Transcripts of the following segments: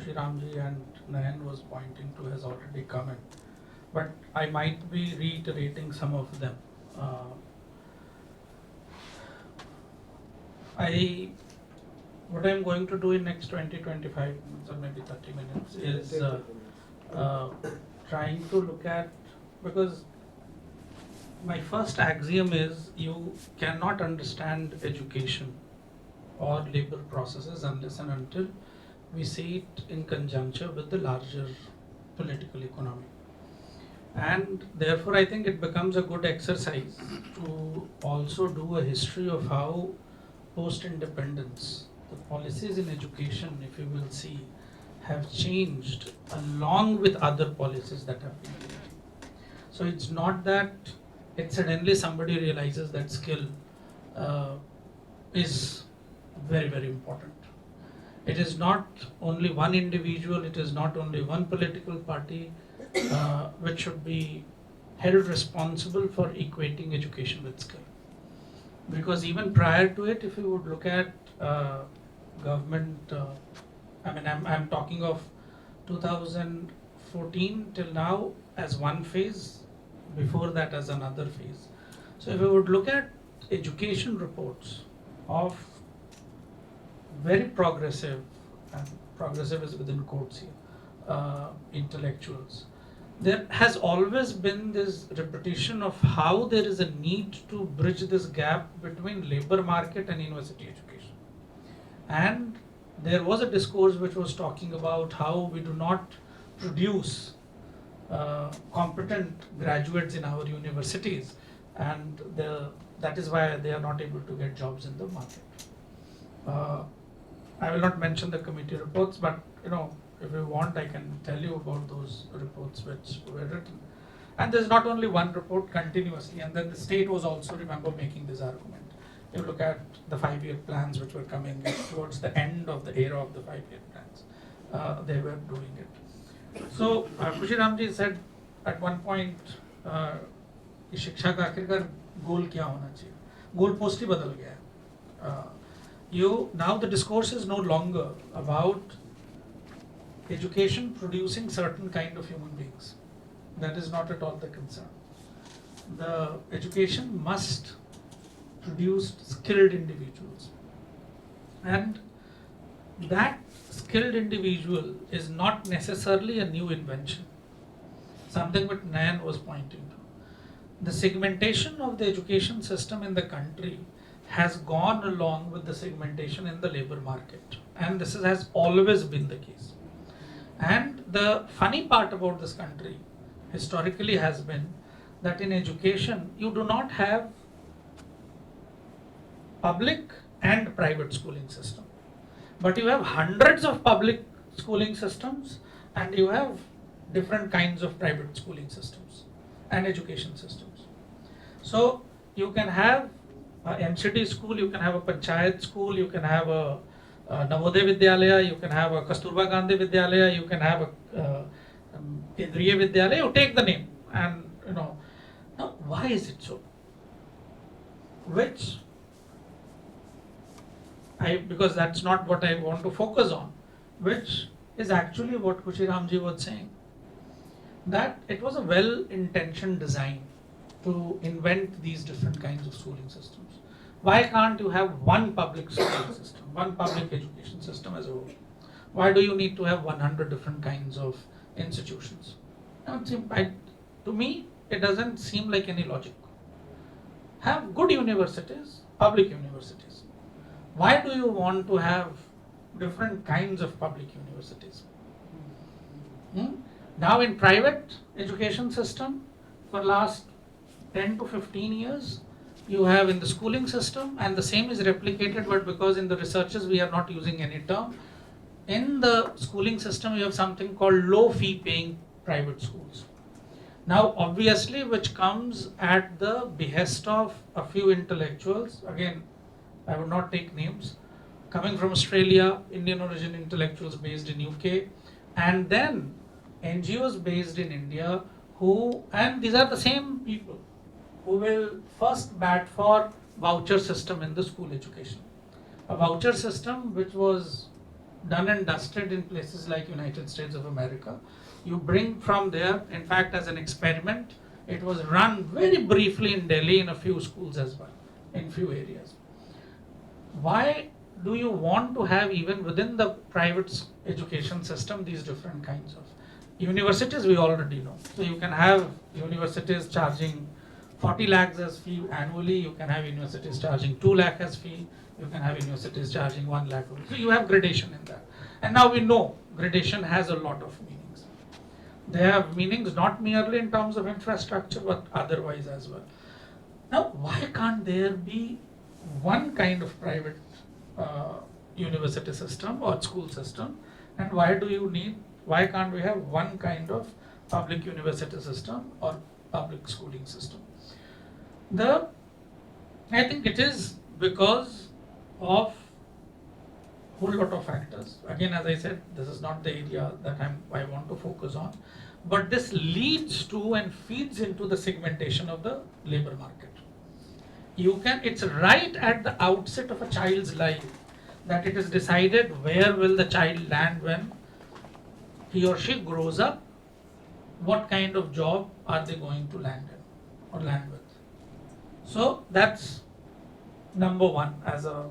Khushi Ramji and Nayan was pointing to has already come in, but I might be reiterating some of them. Uh, I what I'm going to do in next 20-25 minutes or maybe 30 minutes is uh, trying to look at, because my first axiom is you cannot understand education or labor processes unless and until we see it in conjuncture with the larger political economy. And therefore, I think it becomes a good exercise to also do a history of how post-independence, the policies in education, if you will see, have changed along with other policies that have been made. So it's not that it suddenly somebody realizes that skill uh, is very, very important. It is not only one individual, it is not only one political party which should be held responsible for equating education with skill. Because even prior to it, if you would look at government, I'm talking of 2014 till now as one phase, before that as another phase. So if you would look at education reports of very progressive, and progressive is within quotes here, intellectuals, there has always been this repetition of how there is a need to bridge this gap between labor market and university education. And there was a discourse which was talking about how we do not produce competent graduates in our universities, and that is why they are not able to get jobs in the market. I will not mention the committee reports, but if you want, I can tell you about those reports which were written. And there's not only one report continuously, and then the state was also, remember, making this argument. You look at the 5-year plans which were coming towards the end of the era of the 5-year plans. They were doing it. So Khushi Ramji said at one point, कि शिक्षा का आखिरकार गोल क्या होना चाहिए? Goal post ही बदल गया है. Now the discourse is no longer about education producing certain kind of human beings. That is not at all the concern. The education must produce skilled individuals, and that skilled individual is not necessarily a new invention. Something what Nayan was pointing to. The segmentation of the education system in the country has gone along with the segmentation in the labor market, and this has always been the case. And the funny part about this country historically has been that in education you do not have public and private schooling system, but you have hundreds of public schooling systems, and you have different kinds of private schooling systems and education systems. So you can have a MCD school, you can have a Panchayat school, you can have a Navodaya Vidyalaya, you can have a Kasturba Gandhi Vidyalaya, you can have a Kendriya Vidyalaya, you take the name, and now why is it so? Because that's not what I want to focus on, which is actually what Khushi Ramji was saying, that it was a well-intentioned design to invent these different kinds of schooling systems. Why can't you have one public schooling system, one public education system as a whole? Why do you need to have 100 different kinds of institutions? To me, it doesn't seem like any logic. Have good universities, public universities. Why do you want to have different kinds of public universities? Now in private education system, for last 10 to 15 years, you have in the schooling system, and the same is replicated, but because in the researches we are not using any term. In the schooling system, you have something called low fee paying private schools. Now obviously, which comes at the behest of a few intellectuals, again, I would not take names, coming from Australia, Indian origin intellectuals based in UK, and then NGOs based in India, and these are the same people who will first bat for voucher system in the school education. A voucher system which was done and dusted in places like United States of America. You bring from there, in fact, as an experiment, it was run very briefly in Delhi in a few schools as well, in few areas. Why do you want to have, even within the private education system, these different kinds of universities? We already know. So you can have universities charging 40 lakhs as fee annually, you can have universities charging 2 lakh as fee, you can have universities charging 1 lakh. So you have gradation in that. And now we know gradation has a lot of meanings. They have meanings not merely in terms of infrastructure, but otherwise as well. Now, why can't there be one kind of private university system or school system, and why can't we have one kind of public university system or public schooling system? I think it is because of whole lot of factors. Again, as I said, this is not the area that I want to focus on, but this leads to and feeds into the segmentation of the labor market. It's right at the outset of a child's life that it is decided where will the child land when he or she grows up, what kind of job are they going to land in or land with. So that's number one as I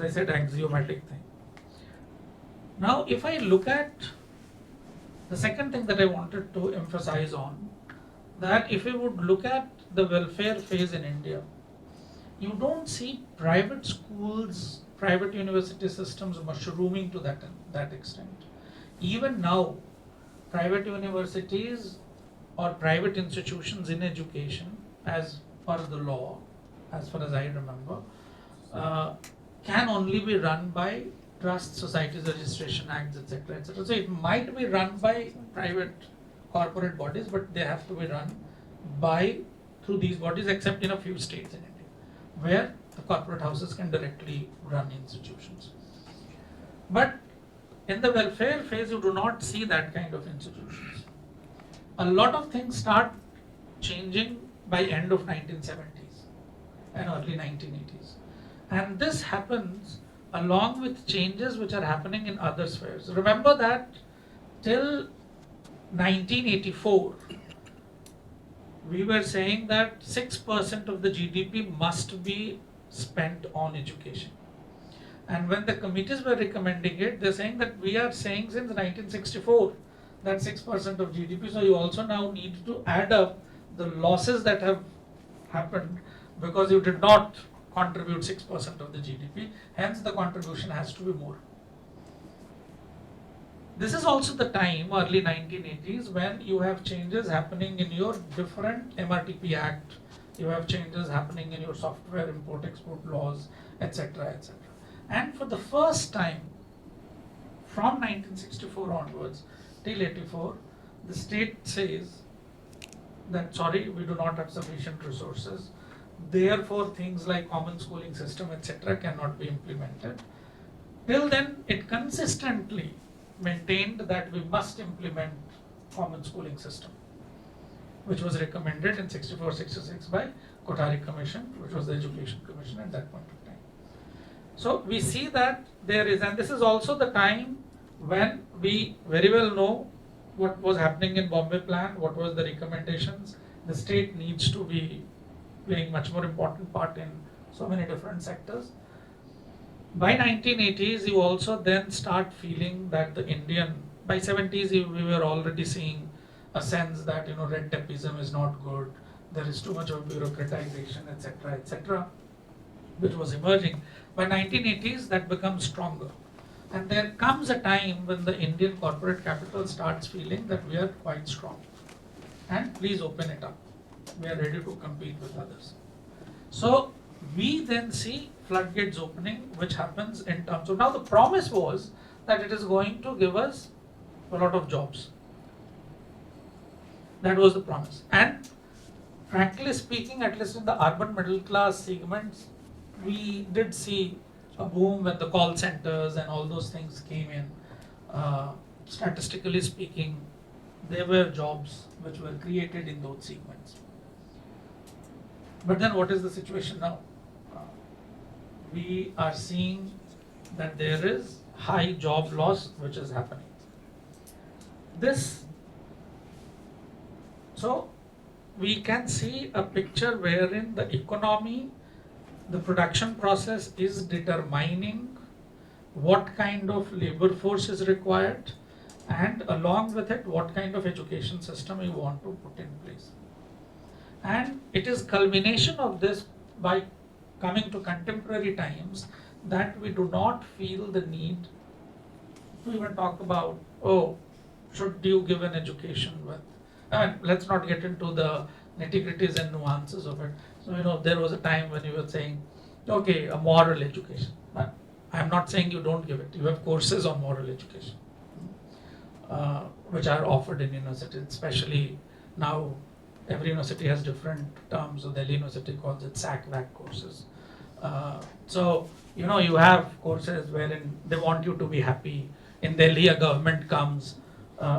said, axiomatic thing. Now, if I look at the second thing that I wanted to emphasize on, that if we would look at the welfare phase in India, you don't see private schools, private university systems mushrooming to that extent. Even now, private universities or private institutions in education, as per the law, as far as I remember, can only be run by Trust Societies Registration Acts, etc., etc. So it might be run by private corporate bodies, but they have to be run through these bodies, except in a few states in India, where the corporate houses can directly run institutions. But in the welfare phase, you do not see that kind of institutions. A lot of things start changing by end of 1970s and early 1980s. And this happens along with changes which are happening in other spheres. Remember that till 1984, we were saying that 6% of the GDP must be spent on education. And when the committees were recommending it, they're saying that we are saying since 1964 that 6% of GDP. So you also now need to add up the losses that have happened because you did not contribute 6% of the GDP. Hence, the contribution has to be more. This is also the time, early 1980s, when you have changes happening in your different MRTP Act, you have changes happening in your software import-export laws, etc., etc. And for the first time, from 1964 onwards till 84, the state says that, sorry, we do not have sufficient resources. Therefore, things like common schooling system, etc., cannot be implemented. Till then, it consistently maintained that we must implement common schooling system, which was recommended in 64-66 by Kothari Commission, which was the Education Commission at that point of time. So we see that there is, and this is also the time when we very well know what was happening in Bombay Plan, what was the recommendations. The state needs to be playing much more important part in so many different sectors. By 1980s, you also then start feeling that by 70s, we were already seeing a sense that, red tapeism is not good, there is too much of bureaucratization, etc., etc., which was emerging. By 1980s, that becomes stronger. And there comes a time when the Indian corporate capital starts feeling that we are quite strong. And please open it up. We are ready to compete with others. So we then see floodgates opening, which happens in terms of, now the promise was that it is going to give us a lot of jobs. That was the promise. And frankly speaking, at least in the urban middle class segments, we did see a boom when the call centers and all those things came in. Statistically speaking, there were jobs which were created in those segments. But then what is the situation now? we are seeing that there is high job loss which is happening. This, so we can see a picture wherein the economy, the production process is determining what kind of labor force is required, and along with it what kind of education system we want to put in place. And it is culmination of this by coming to contemporary times that we do not feel the need to even talk about, oh, should you give an education with, let's not get into the nitty-gritties and nuances of it. So, there was a time when you were saying, okay, a moral education. I'm not saying you don't give it. You have courses on moral education, which are offered in universities, especially now. Every university has different terms. So Delhi University calls it SAC-VAC courses. So, you have courses wherein they want you to be happy. In Delhi, a government comes,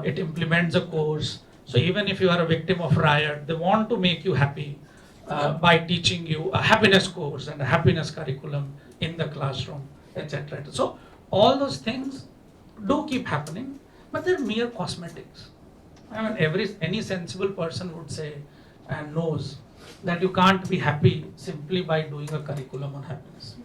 it implements a course. So even if you are a victim of riot, they want to make you happy by teaching you a happiness course and a happiness curriculum in the classroom, etc. So all those things do keep happening, but they're mere cosmetics. I mean, any sensible person would say and knows that you can't be happy simply by doing a curriculum on happiness.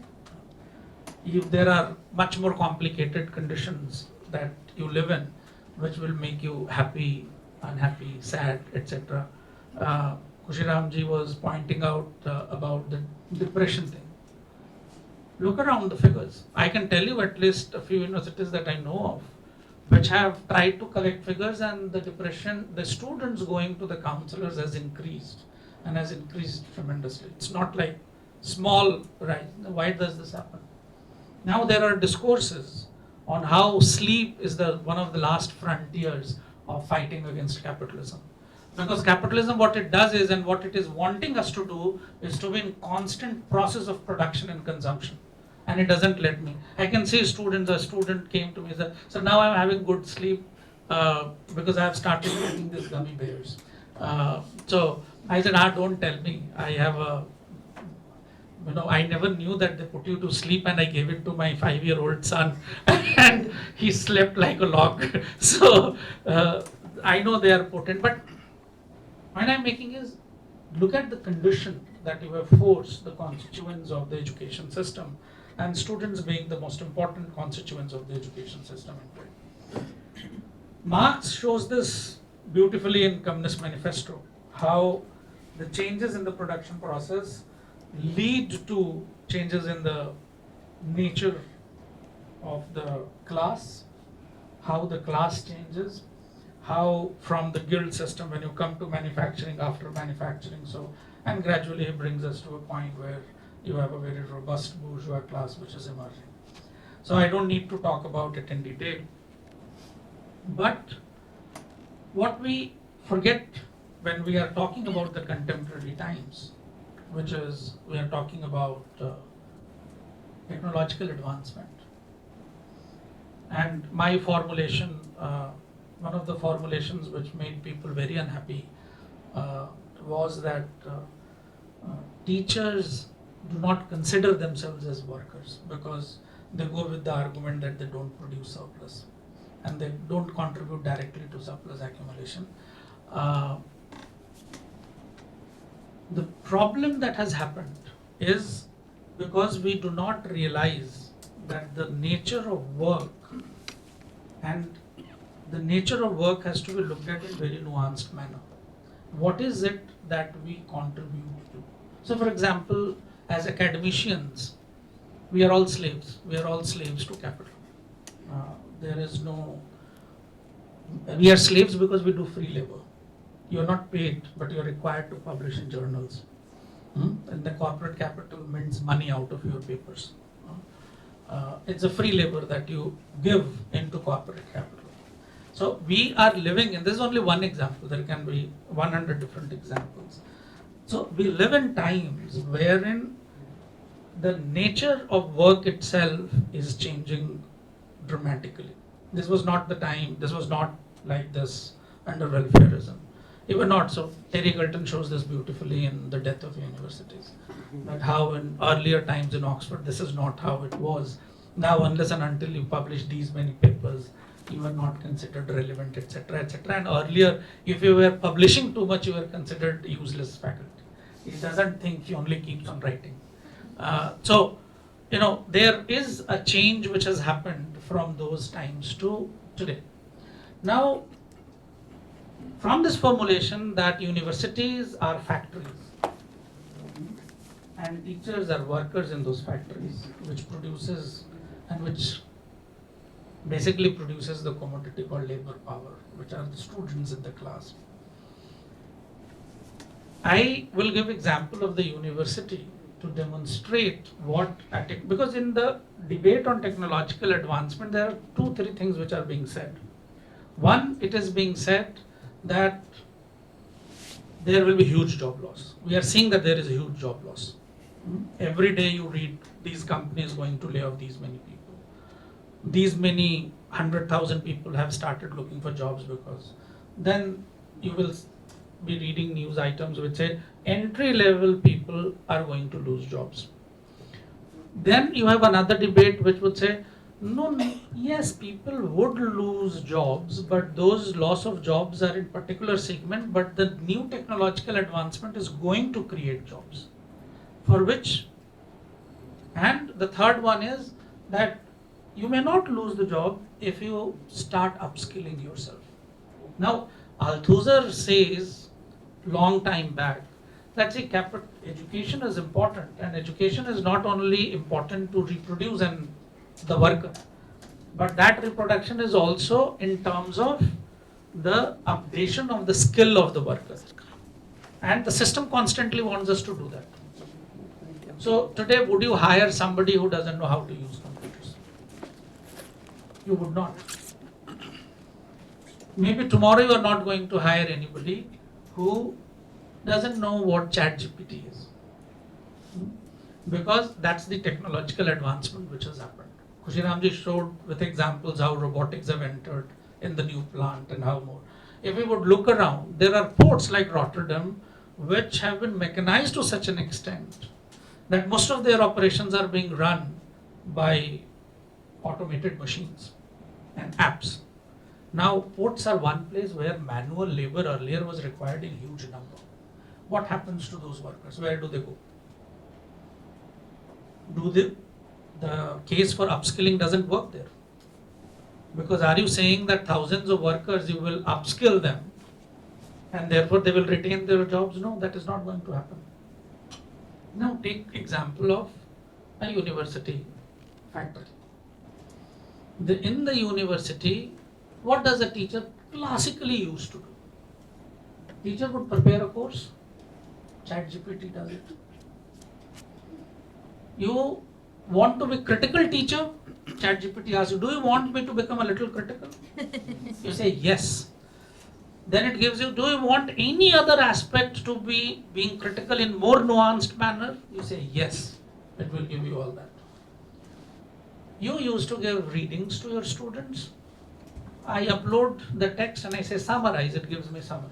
If there are much more complicated conditions that you live in, which will make you happy, unhappy, sad, etc. Kushiramji was pointing out about the depression thing. Look around the figures. I can tell you at least a few universities that I know of which have tried to collect figures, and the depression, the students going to the counselors has increased and has increased tremendously. It's not like small rise. Why does this happen? Now there are discourses on how sleep is one of the last frontiers of fighting against capitalism. Because capitalism, what it does is, and what it is wanting us to do, is to be in constant process of production and consumption. And it doesn't let me. I can see a student came to me and said, so now I'm having good sleep because I have started eating these gummy bears. So I said, don't tell me. I have I never knew that they put you to sleep, and I gave it to my 5-year-old son and he slept like a log. So I know they are potent, but point I'm making is, look at the condition that you have forced the constituents of the education system, and students being the most important constituents of the education system into it. Marx shows this beautifully in Communist Manifesto, how the changes in the production process lead to changes in the nature of the class, how the class changes, how from the guild system when you come to manufacturing, after manufacturing, so, and gradually it brings us to a point where you have a very robust bourgeois class which is emerging. So I don't need to talk about it in detail. But what we forget when we are talking about the contemporary times, which is we are talking about technological advancement. And my formulation, one of the formulations which made people very unhappy was that teachers do not consider themselves as workers, because they go with the argument that they don't produce surplus and they don't contribute directly to surplus accumulation. The problem that has happened is because we do not realize that the nature of work, and the nature of work has to be looked at in a very nuanced manner. What is it that we contribute to? So for example, as academicians, we are all slaves. We are all slaves to capital. There is no, we are slaves because we do free labor. You are not paid, but you are required to publish in journals. And the corporate capital mints money out of your papers. It's a free labor that you give into corporate capital. So we are living, and this is only one example, there can be 100 different examples. So we live in times wherein the nature of work itself is changing dramatically. This was not the time, this was not like this under welfareism. Even not so. Terry Galton shows this beautifully in The Death of Universities. That how in earlier times in Oxford, this is not how it was. Now, unless and until you publish these many papers, you are not considered relevant, etc., etc. And earlier, if you were publishing too much, you were considered useless faculty. He doesn't think, he only keeps on writing. So, there is a change which has happened from those times to today. Now, from this formulation that universities are factories and teachers are workers in those factories, which produces and which basically produces the commodity called labor power, which are the students in the class. I will give example of the university to demonstrate because in the debate on technological advancement, there are 2-3 things which are being said. One, it is being said that there will be huge job loss. We are seeing that there is a huge job loss. Every day you read these companies going to lay off these many people. These many 100,000 people have started looking for jobs because then you will be reading news items which say entry-level people are going to lose jobs. Then you have another debate which would say, no, yes, people would lose jobs, but those loss of jobs are in particular segment, but the new technological advancement is going to create jobs. For which, and the third one is that you may not lose the job if you start upskilling yourself. Now, Althusser says long time back that education is important, and education is not only important to reproduce and the worker, but that reproduction is also in terms of the updation of the skill of the worker, and the system constantly wants us to do that. So today, would you hire somebody who doesn't know how to use computers? You would not. Maybe tomorrow you are not going to hire anybody who doesn't know what ChatGPT is, because that's the technological advancement which has happened. Kushiramji showed with examples how robotics have entered in the new plant and how more. If we would look around, there are ports like Rotterdam which have been mechanized to such an extent that most of their operations are being run by automated machines and apps. Now, ports are one place where manual labor earlier was required in huge number. What happens to those workers? Where do they go? The case for upskilling doesn't work there. Because are you saying that thousands of workers you will upskill them and therefore they will retain their jobs? No, that is not going to happen. Now take example of a university faculty. In the university, what does a teacher classically used to do? Teacher would prepare a course, ChatGPT does it. You want to be critical teacher, ChatGPT asks you, do you want me to become a little critical? You say yes. Then it gives you, do you want any other aspect to be being critical in more nuanced manner? You say yes. It will give you all that. You used to give readings to your students. I upload the text and I say summarize, it gives me summary.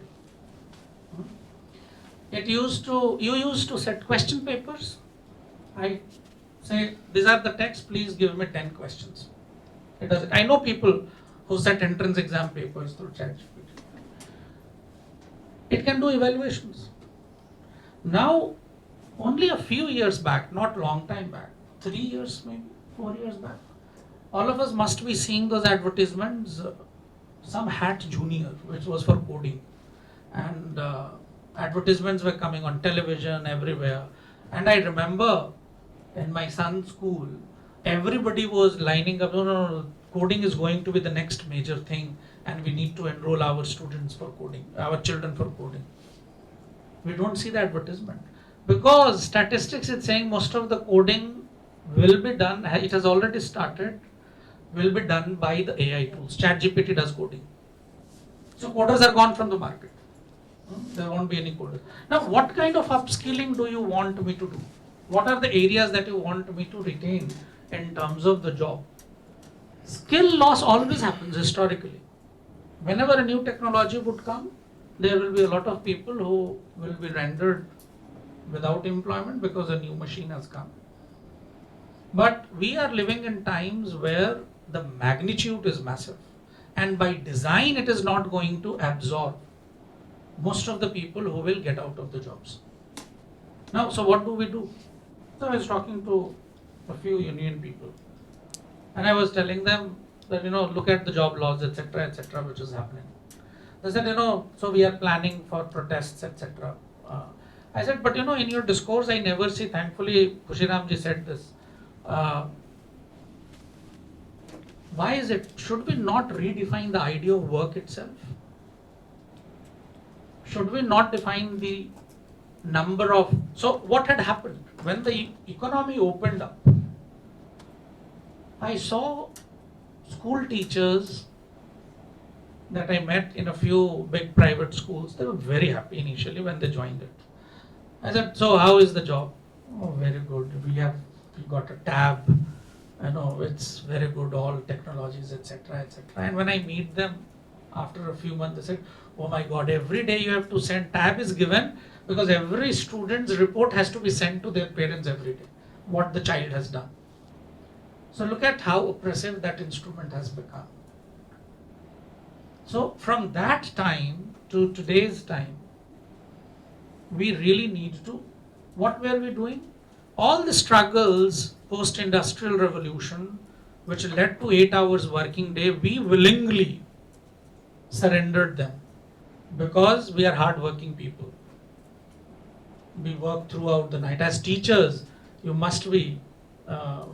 You used to set question papers. I say, these are the texts, please give me 10 questions. It does it. I know people who set entrance exam papers through ChatGPT. It can do evaluations. Now, only a few years back, not long time back, 3 years maybe, 4 years back, all of us must be seeing those advertisements, some hat junior, which was for coding. And advertisements were coming on television, everywhere. And I remember in my son's school, everybody was lining up, no, coding is going to be the next major thing and we need to enroll our students for coding, our children for coding. We don't see the advertisement. Because statistics is saying most of the coding will be done, it has already started, will be done by the AI tools. ChatGPT does coding. So coders are gone from the market. There won't be any coders. Now, what kind of upskilling do you want me to do? What are the areas that you want me to retain in terms of the job? Skill loss always happens historically. Whenever a new technology would come, there will be a lot of people who will be rendered without employment because a new machine has come. But we are living in times where the magnitude is massive, and by design it is not going to absorb most of the people who will get out of the jobs. Now, so what do we do? So I was talking to a few union people, and I was telling them that, look at the job laws, etc., which is happening. They said, so we are planning for protests, etc. I said, but in your discourse, I never see, thankfully, Kushiramji said this. Why is it? Should we not redefine the idea of work itself? Should we not define the number of. So, what had happened? When the economy opened up, I saw school teachers that I met in a few big private schools. They were very happy initially when they joined it. I said, so how is the job? Oh, very good. We got a tab. It's very good, all technologies, etc. And when I meet them after a few months, they said, oh my God, every day you have to send, tab is given because every student's report has to be sent to their parents every day, what the child has done. So look at how oppressive that instrument has become. So from that time to today's time, we really need to, what were we doing? All the struggles post-industrial revolution, which led to 8 hours working day, we willingly surrendered them because we are hardworking people. We work throughout the night. As teachers, you must be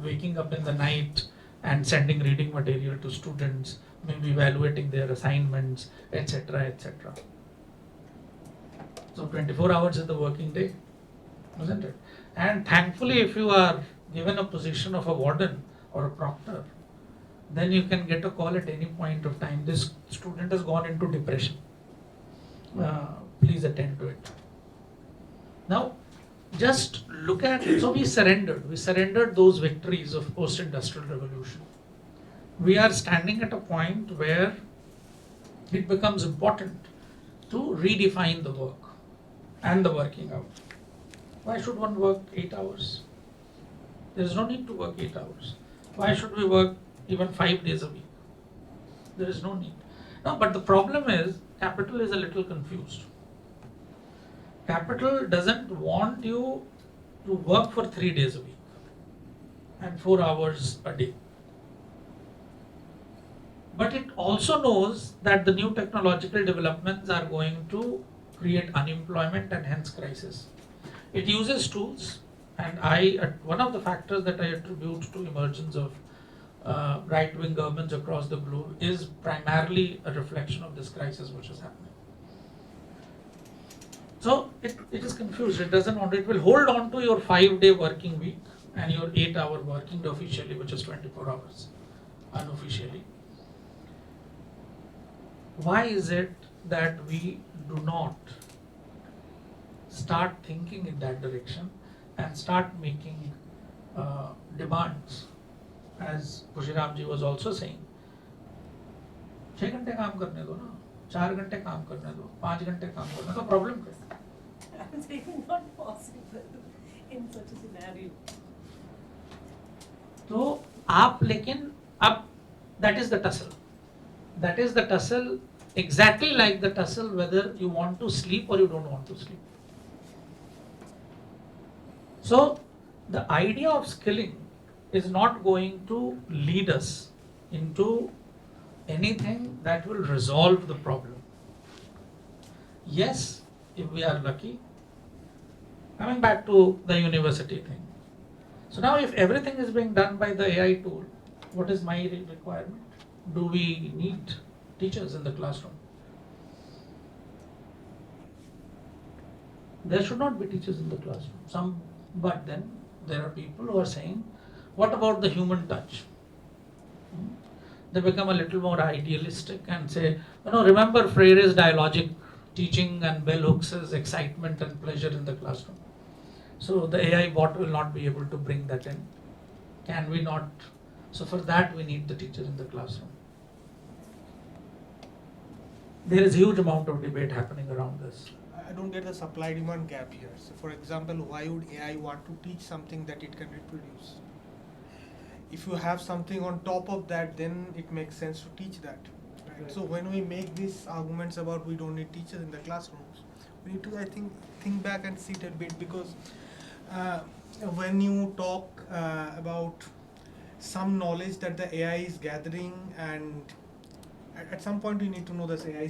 waking up in the night and sending reading material to students, maybe evaluating their assignments, etc. So 24 hours is the working day, isn't it? And thankfully, if you are given a position of a warden or a proctor, then you can get a call at any point of time. This student has gone into depression. Please attend to it. Now, just look at it. So we surrendered those victories of post-industrial revolution. We are standing at a point where it becomes important to redefine the work and the working hour. Why should one work 8 hours? There is no need to work 8 hours. Why should we work even 5 days a week? There is no need. No, but the problem is, capital is a little confused. Capital doesn't want you to work for 3 days a week and 4 hours a day. But it also knows that the new technological developments are going to create unemployment and hence crisis. It uses tools, and one of the factors that I attribute to emergence of right-wing governments across the globe is primarily a reflection of this crisis which is happening. So it is confused. It doesn't want. It will hold on to your 5-day working week and your 8-hour working day officially, which is 24 hours unofficially. Why is it that we do not start thinking in that direction and start making demands? As Kushiramji was also saying, 6 घंटे काम करने दो ना, 4 घंटे काम करने दो, 5 घंटे काम करने दो, प्रॉब्लम क्या है? I'm saying not possible in such a scenario. तो आप लेकिन अब that is the tussle. That is the tussle, exactly like the tussle whether you want to sleep or you don't want to sleep. So the idea of skilling is not going to lead us into anything that will resolve the problem. Yes, if we are lucky. Coming back to the university thing. So now if everything is being done by the AI tool, what is my requirement? Do we need teachers in the classroom? There should not be teachers in the classroom. But then there are people who are saying, what about the human touch? They become a little more idealistic and say, remember Freire's dialogic teaching and bell hooks' excitement and pleasure in the classroom. So the AI bot will not be able to bring that in. Can we not? So for that we need the teacher in the classroom. there is huge amount of debate happening around this. I don't get the supply demand gap here. So for example, why would AI want to teach something that it can reproduce? If you have something on top of that, then it makes sense to teach that. Right? So when we make these arguments about we don't need teachers in the classrooms, we need to, I think back and sit a bit, because when you talk about some knowledge that the AI is gathering, and at some point you need to know that AI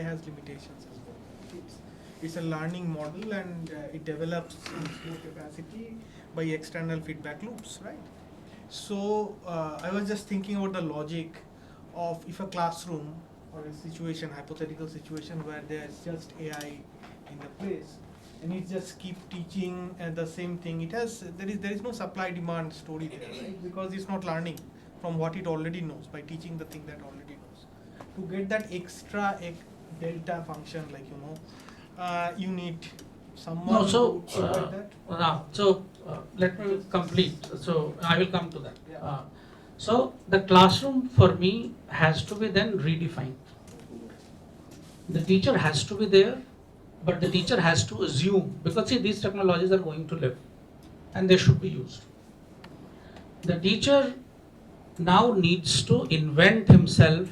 has limitations as well. It's a learning model, and it develops its own capacity by external feedback loops, right? So I was just thinking about the logic of if a classroom or a situation, hypothetical situation where there's just AI in the place, and it just keep teaching the same thing. There is no supply demand story there, right? Because it's not learning from what it already knows by teaching the thing that already knows. To get that extra delta function, like you need someone No, so to provide that. let me complete. So I will come to that. Yeah. So the classroom for me has to be then redefined. The teacher has to be there, but the teacher has to assume, because see, these technologies are going to live and they should be used. The teacher now needs to invent himself,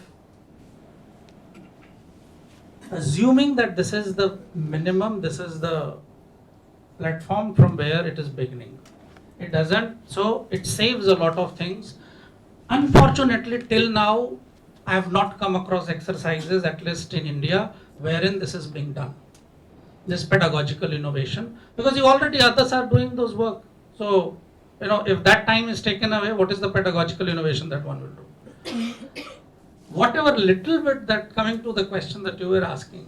assuming that this is the minimum, this is the platform from where it is beginning. It doesn't, so it saves a lot of things. Unfortunately, till now, I have not come across exercises, at least in India, wherein this is being done. This pedagogical innovation, because already others are doing those work. So, if that time is taken away, what is the pedagogical innovation that one will do? Whatever little bit that, coming to the question that you were asking,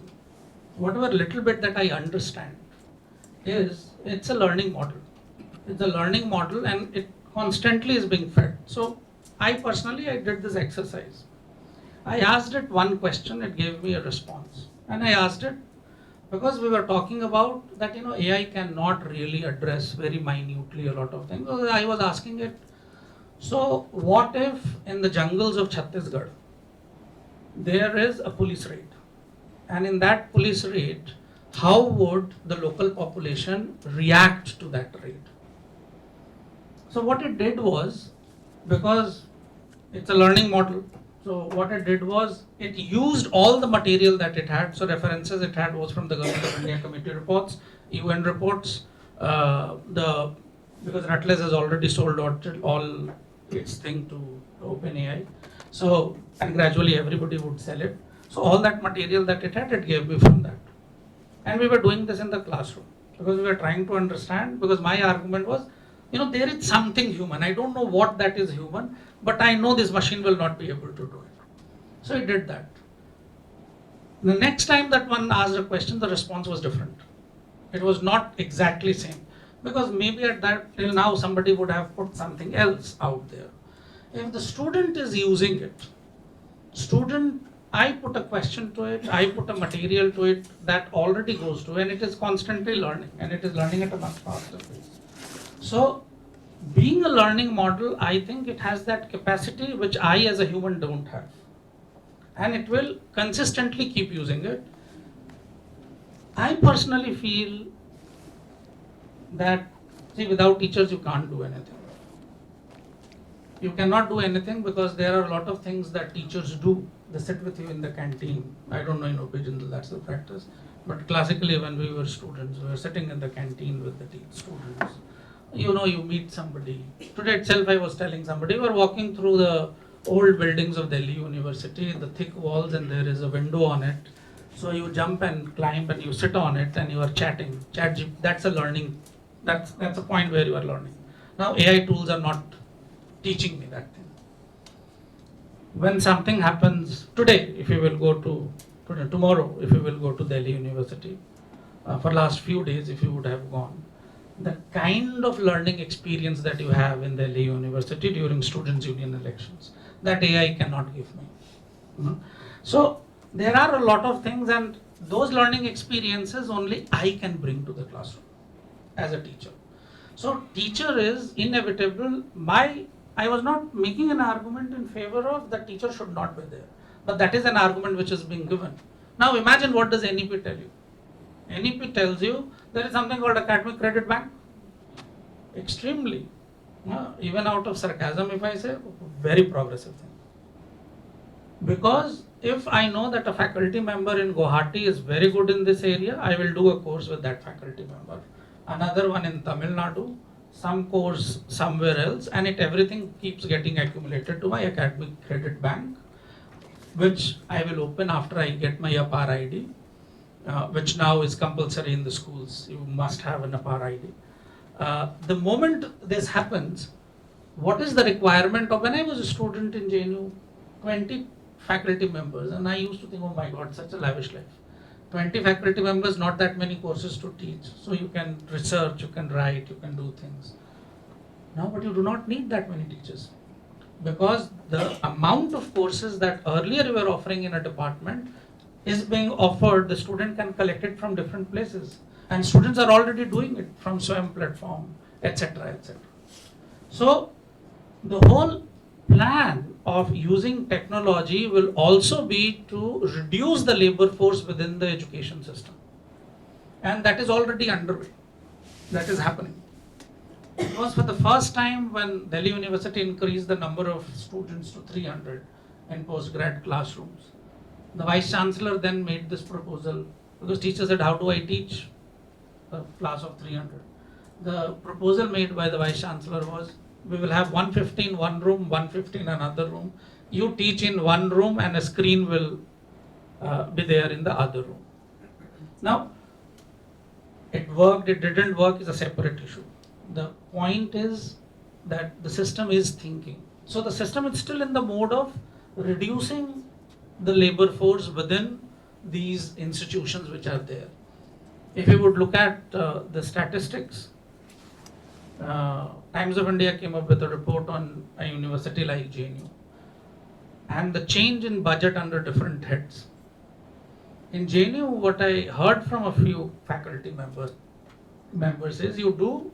whatever little bit that I understand is, it's a learning model. It's a learning model and it constantly is being fed. So I did this exercise. I asked it one question, it gave me a response. And I asked it because we were talking about that, AI cannot really address very minutely a lot of things. So I was asking it, so what if in the jungles of Chhattisgarh, there is a police raid? And in that police raid, how would the local population react to that raid? So what it did was, because it's a learning model, so what it did was, it used all the material that it had. So references it had was from the Government of India committee reports, UN reports, because Ratles has already sold all its thing to OpenAI. So, and gradually everybody would sell it. So all that material that it had, it gave me from that. And we were doing this in the classroom because we were trying to understand, because my argument was, there is something human. I don't know what that is human, but I know this machine will not be able to do it. So it did that. The next time that one asked a question, the response was different. It was not exactly same, because maybe at that till now somebody would have put something else out there. If the student is using it, I put a question to it, I put a material to it that already goes to, and it is constantly learning, and it is learning at a much faster pace. So, being a learning model, I think it has that capacity which I as a human don't have. And it will consistently keep using it. I personally feel that, without teachers you can't do anything. You cannot do anything because there are a lot of things that teachers do. They sit with you in the canteen. I don't know, Bijindal, that's the practice. But classically, when we were students, we were sitting in the canteen with the students. You meet somebody. Today itself, I was telling somebody, we were walking through the old buildings of Delhi University, the thick walls, and there is a window on it. So you jump and climb and you sit on it and you are chatting. That's a learning. That's a point where you are learning. Now AI tools are not teaching me that thing. When something happens today, if you will go to tomorrow, if you will go to Delhi University, for last few days, if you would have gone, the kind of learning experience that you have in Delhi University during Students' Union elections, that AI cannot give me. So there are a lot of things, and those learning experiences only I can bring to the classroom as a teacher. So teacher is inevitable. I was not making an argument in favor of the teacher should not be there. But that is an argument which is being given. Now imagine what does NEP tell you? NEP tells you there is something called academic credit bank. Extremely, even out of sarcasm, if I say, very progressive thing. Because if I know that a faculty member in Guwahati is very good in this area, I will do a course with that faculty member. Another one in Tamil Nadu, some course somewhere else, and everything keeps getting accumulated to my academic credit bank, which I will open after I get my APAR ID, which now is compulsory in the schools. You must have an APAR ID. The moment this happens, what is the requirement of, when I was a student in JNU, 20 faculty members, and I used to think, oh my God, such a lavish life. 20 faculty members, not that many courses to teach. So you can research, you can write, you can do things. Now, but you do not need that many teachers, because the amount of courses that earlier you were offering in a department is being offered, the student can collect it from different places. And students are already doing it from SWAYAM platform, etc., etc. So the whole plan of using technology will also be to reduce the labor force within the education system. And that is already underway. That is happening. Because for the first time when Delhi University increased the number of students to 300 in postgrad classrooms, the Vice Chancellor then made this proposal, because teachers said, how do I teach a class of 300? The proposal made by the Vice Chancellor was, we will have 150 in one room, 150 in another room. You teach in one room and a screen will be there in the other room. Now, it worked, it didn't work is a separate issue. The point is that the system is thinking. So the system is still in the mode of reducing the labor force within these institutions which are there. If you would look at the statistics, Times of India came up with a report on a university like JNU and the change in budget under different heads. In JNU, what I heard from a few faculty members is, you do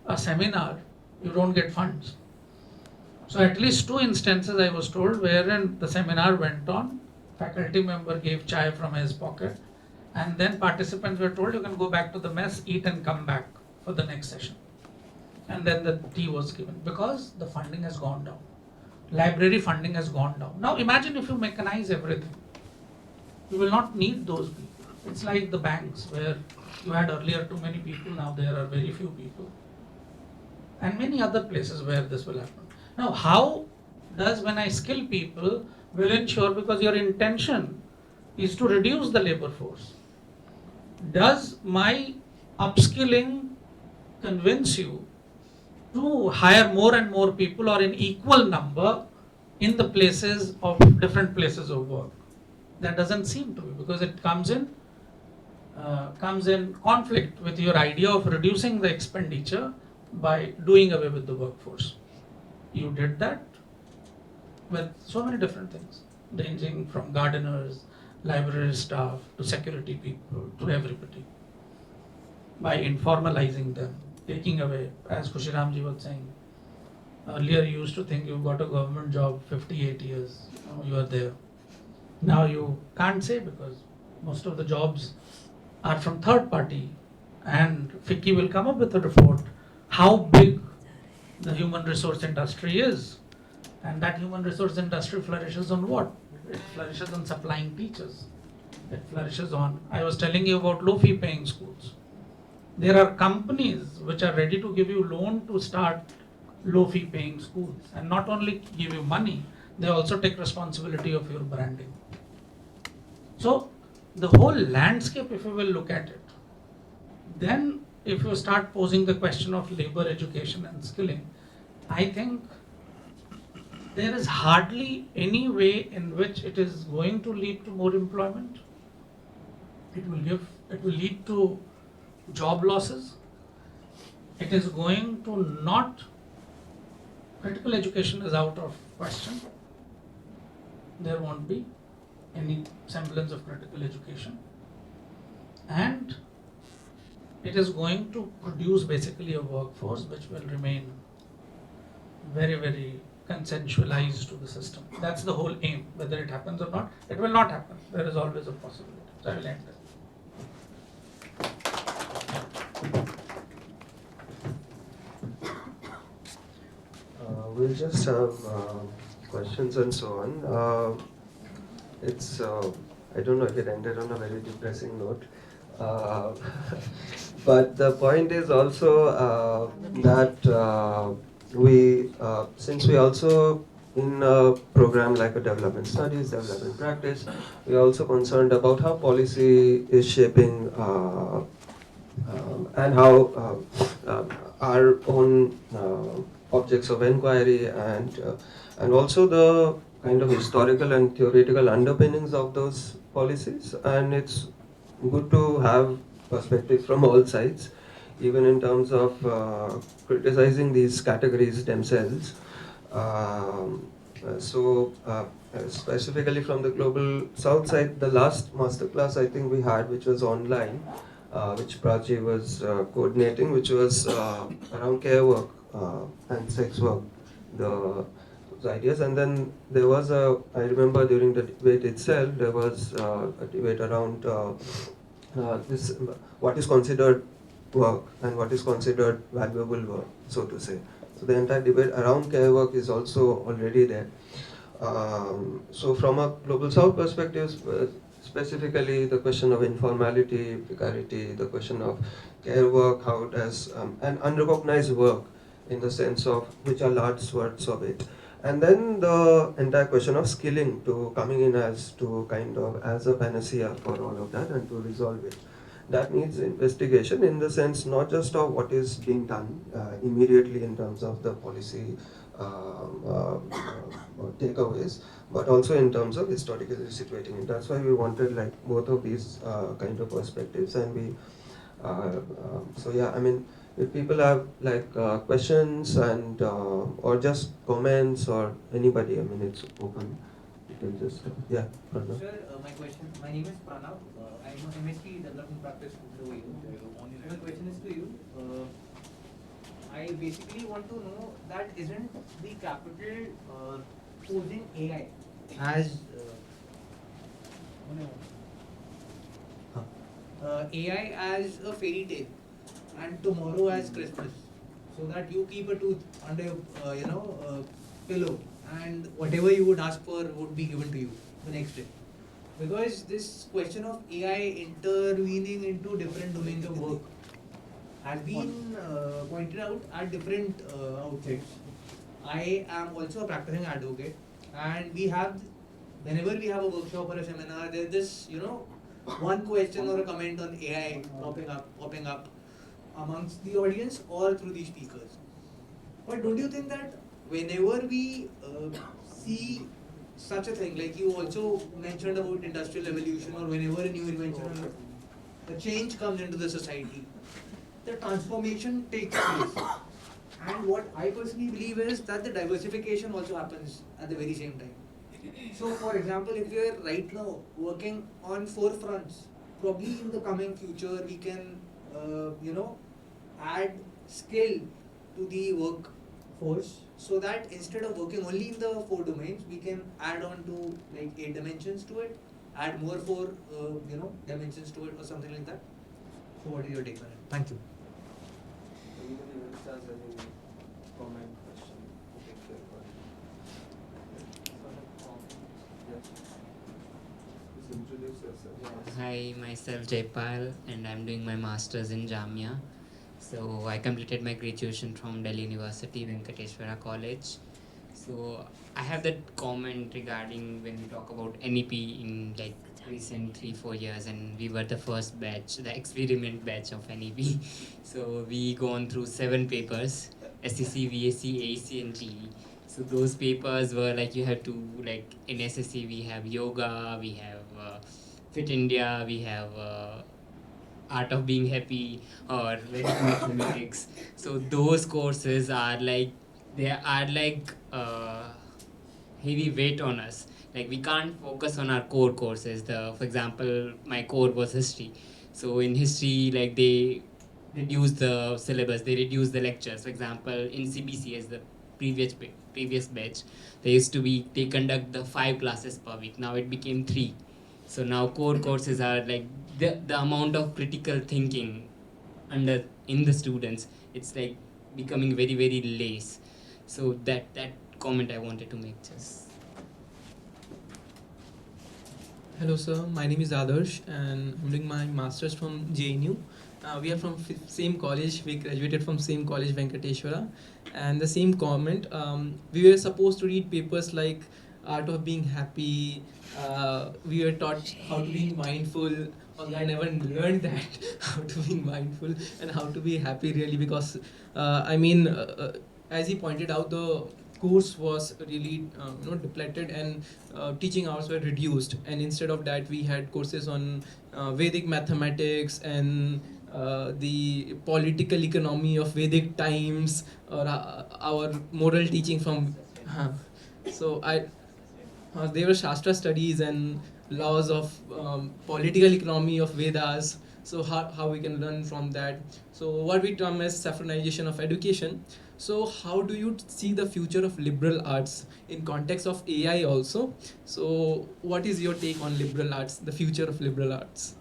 a seminar, you don't get funds. So at least 2 instances I was told wherein the seminar went on, faculty member gave chai from his pocket, and then participants were told you can go back to the mess, eat and come back for the next session. And then the tea was given, because the funding has gone down. Library funding has gone down. Now imagine if you mechanize everything. You will not need those people. It's like the banks where you had earlier too many people, now there are very few people. And many other places where this will happen. Now how does, when I skill people, will ensure, because your intention is to reduce the labor force. Does my upskilling convince you to hire more and more people or in equal number in the places of different places of work? That doesn't seem to be, because it comes in conflict with your idea of reducing the expenditure by doing away with the workforce. You did that with so many different things, ranging from gardeners, library staff, to security people, to everybody, by informalizing them, taking away, as Kushiramji was saying, earlier you used to think you got a government job 58 years, you are there. Now you can't say, because most of the jobs are from third party, and FICCI will come up with a report how big the human resource industry is. And that human resource industry flourishes on what? It flourishes on supplying teachers. It flourishes on, I was telling you about low fee paying schools. There are companies which are ready to give you loan to start low fee paying schools, and not only give you money, they also take responsibility of your branding. So the whole landscape, if you will look at it, then if you start posing the question of labor education and skilling, I think there is hardly any way in which it is going to lead to more employment. It will lead to job losses. It is going to not, critical education is out of question. There won't be any semblance of critical education. And it is going to produce basically a workforce which will remain very, very consensualized to the system. That's the whole aim. Whether it happens or not, it will not happen. There is always a possibility. So I will end there. We'll just have questions and so on. It's I don't know if it ended on a very depressing note, uh, but the point is also that we since we also in a program like a development studies, development practice, we are also concerned about how policy is shaping and how our own objects of inquiry and also the kind of historical and theoretical underpinnings of those policies. And it's good to have perspective from all sides, even in terms of criticizing these categories themselves. Um, Specifically from the global south side, the last masterclass I think we had, which was online, which Prachi was coordinating, which was around care work and sex work, those ideas. And then there was I remember during the debate itself, there was a debate around this, what is considered work and what is considered valuable work, so to say. So the entire debate around care work is also already there. So from a global south perspective, specifically the question of informality, precarity, the question of care work, how does and unrecognized work in the sense of which are large swaths of it, and then the entire question of skilling to coming in as to kind of as a panacea for all of that and to resolve it. That needs investigation in the sense not just of what is being done immediately in terms of the policy takeaways, but also in terms of historically situating it. That's why we wanted like both of these kind of perspectives, and we. So yeah, I mean, if people have like questions and or just comments or anybody, I mean, it's open. You can just yeah. Pranav. Sir, my name is Pranav. I'm an MSc Development Practice through you. My question is to you. I basically want to know that isn't the capital posing AI as AI as a fairy tale and tomorrow as Christmas, so that you keep a tooth under your pillow and whatever you would ask for would be given to you the next day. Because this question of AI intervening into different domains of work has been pointed out at different outlets. I am also a practicing advocate, and whenever we have a workshop or a seminar, there's this, one question or a comment on AI popping up amongst the audience or through the speakers. But don't you think that whenever we see such a thing, like you also mentioned about industrial revolution, or whenever a new invention or a change comes into the society, the transformation takes place. And what I personally believe is that the diversification also happens at the very same time. So, for example, if we are right now working on 4 fronts, probably in the coming future we can, add skill to the workforce, so that instead of working only in the 4 domains, we can add on to like 8 dimensions to it, add more 4, dimensions to it, or something like that. So, what is your take on it? Thank you. Anybody else has any comment, question? Okay, please introduce yourself. Hi, myself Jaipal, and I'm doing my masters in Jamia. So I completed my graduation from Delhi University, Venkateshwara College. So I have that comment regarding when we talk about NEP in like recent 3-4 years, and we were the first batch, the experiment batch of NEP. So we gone through 7 papers: SCC, VSC, AEC, and GE. So those papers were like you have to like in SSC we have yoga, we have Fit India, we have Art of Being Happy, or Very Good Mathematics. So those courses are like they are like heavy weight on us. Like we can't focus on our core courses. For example, my core was history. So in history, like they reduce the syllabus, they reduce the lectures. For example, in CBCS, the previous batch, they used to be they conduct the 5 classes per week. Now it became 3. So now core courses are like the amount of critical thinking under in the students, it's like becoming very very less. So that comment I wanted to make. Just Hello, sir. My name is Adarsh, and I'm doing my master's from JNU. We are from same college. We graduated from same college, Venkateshwara, and the same comment. We were supposed to read papers like Art of Being Happy. We were taught how to be mindful. Although I never learned that how to be mindful and how to be happy really, because as he pointed out, the course was really depleted, and teaching hours were reduced, and instead of that we had courses on Vedic mathematics and the political economy of Vedic times, or our moral teaching from so I there were Shastra studies and laws of political economy of Vedas. So how we can learn from that. So what we term as saffronization of education. So how do you see the future of liberal arts in context of AI also? So what is your take on liberal arts, the future of liberal arts?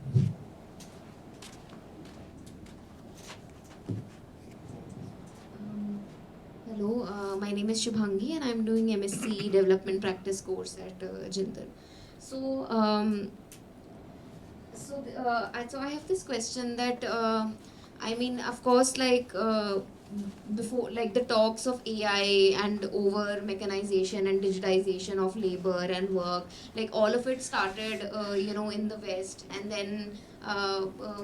Hello, my name is Shubhangi and I'm doing MSc Development Practice course at Jindal. So, so I have this question that I mean, of course, before, like the talks of AI and over mechanization and digitization of labor and work, like all of it started, in the West, and then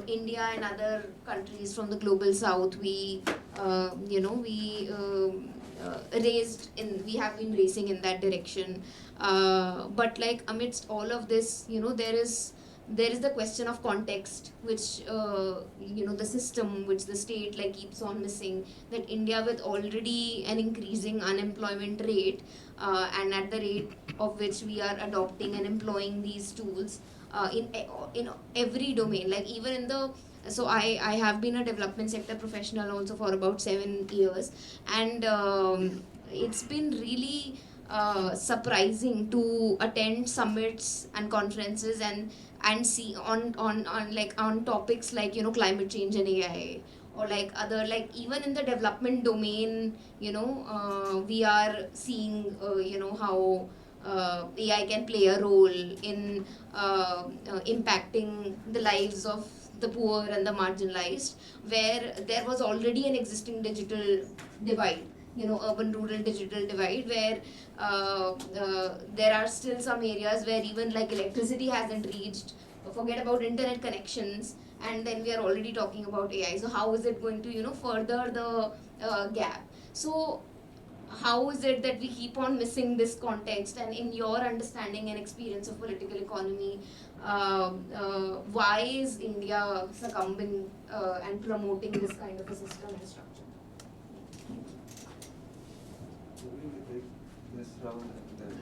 India and other countries from the global South, we have been racing in that direction. But like amidst all of this, there is the question of context, which the system, which the state like keeps on missing. That India, with already an increasing unemployment rate, and at the rate of which we are adopting and employing these tools in every domain, like even in the so I have been a development sector professional also for about 7 years, and it's been really surprising to attend summits and conferences and see on topics like climate change and AI, or like other, like even in the development domain, we are seeing how AI can play a role in impacting the lives of the poor and the marginalized, where there was already an existing digital divide, urban rural digital divide, where there are still some areas where even like electricity hasn't reached, forget about internet connections, and then we are already talking about AI. So how is it going to further the gap? So how is it that we keep on missing this context? And in your understanding and experience of political economy, why is India succumbing and promoting this kind of a system and structure? Maybe we take this round and then.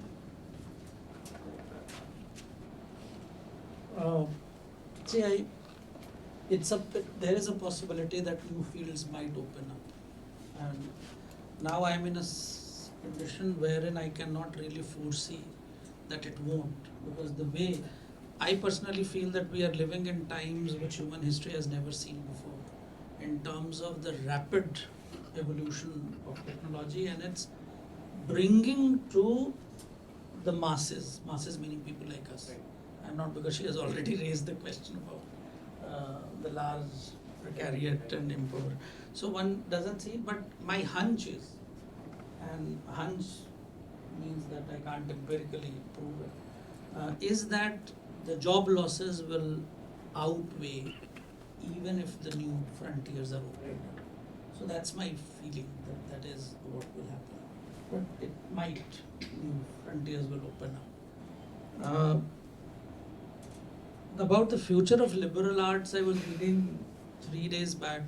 There is a possibility that new fields might open up, and now I'm in a condition wherein I cannot really foresee that it won't, because the way I personally feel that we are living in times which human history has never seen before, in terms of the rapid evolution of technology and its bringing to the masses meaning people like us. And not because she has already raised the question about the large precariat and empower. So one doesn't see it, but my hunch is, and hunch means that I can't empirically prove it, is that the job losses will outweigh even if the new frontiers are opened up. So that's my feeling, that is what will happen. But it might, new frontiers will open up. About the future of liberal arts, I was reading 3 days back,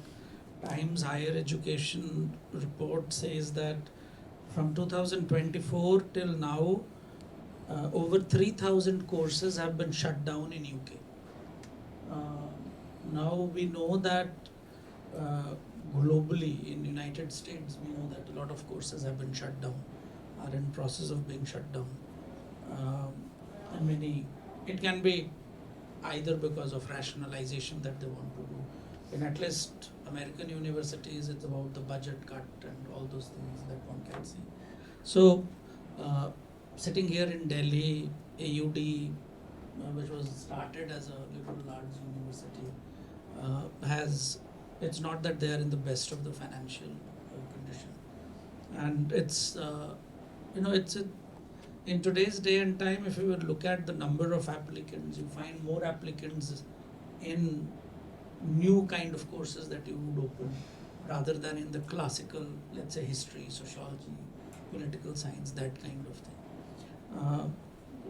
Times Higher Education report says that from 2024 till now, over 3,000 courses have been shut down in UK. Now we know that globally in United States, we know that a lot of courses have been shut down, are in process of being shut down. And many, it can be either because of rationalization that they want to do. In at least American universities, it's about the budget cut and all those things that one can see. So, sitting here in Delhi, AUD, which was started as a liberal arts university, has, it's not that they are in the best of the financial condition, and it's it's in today's day and time, if you would look at the number of applicants, you find more applicants in new kind of courses that you would open rather than in the classical, let's say history, sociology, political science, that kind of thing.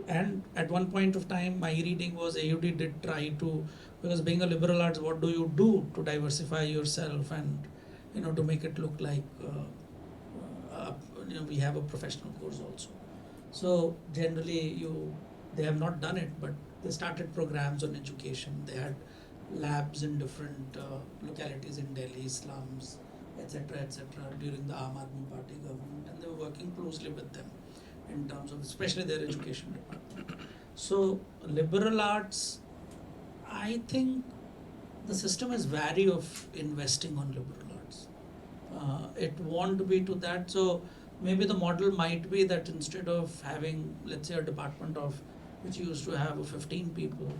And at one point of time, my reading was AUD did try to, because being a liberal arts, what do you do to diversify yourself and to make it look like we have a professional course also. So generally, they have not done it, but they started programs on education. They had labs in different localities in Delhi, slums, etc., during the Aam Aadmi Party government, and they were working closely with them in terms of especially their education department. So liberal arts, I think the system is wary of investing on liberal arts. It won't be to that. So maybe the model might be that instead of having, let's say, a department of which used to have 15 people,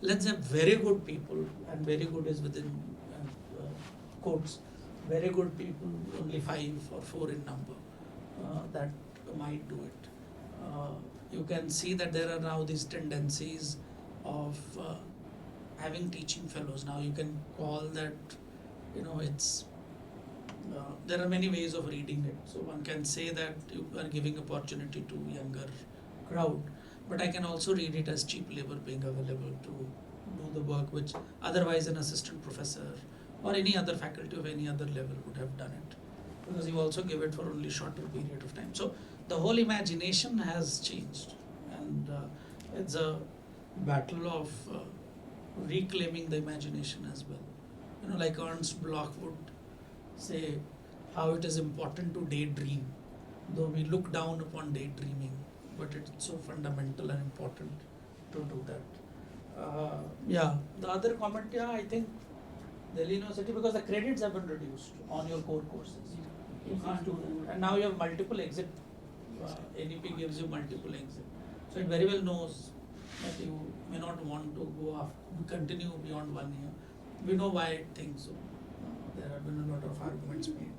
let's have very good people, and very good is within quotes, very good people, only 5 or 4 in number, that might do it. You can see that there are now these tendencies of having teaching fellows. Now you can call that, it's there are many ways of reading it. So one can say that you are giving opportunity to younger crowd, but I can also read it as cheap labor being available to do the work which otherwise an assistant professor or any other faculty of any other level would have done it, because you also give it for only shorter period of time. So the whole imagination has changed, and it's a battle of reclaiming the imagination as well. Like Ernst Bloch would say how it is important to daydream, though we look down upon daydreaming, but it's so fundamental and important to do that. The other comment, I think Delhi University, because the credits have been reduced on your core courses. You can't do that. And now you have multiple exit. NEP gives you multiple exit. So it very well knows that you may not want to continue beyond 1 year. We know why it thinks so. There have been a lot of arguments made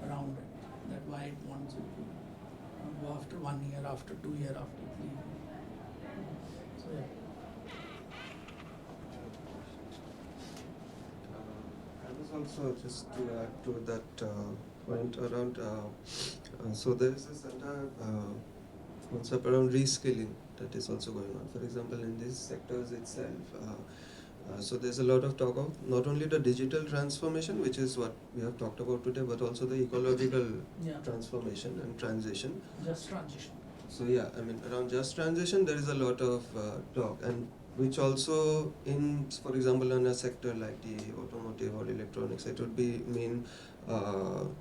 around it, that why it wants you to go after 1 year, after 2 years, after 3 years. So I was also just to add to that point around, so there is this entire concept around reskilling that is also going on. For example, in these sectors itself, so there's a lot of talk of not only the digital transformation, which is what we have talked about today, but also the ecological transformation and transition. Just transition. So around just transition, there is a lot of talk, and which also for example, in a sector like the automotive or electronics, it would mean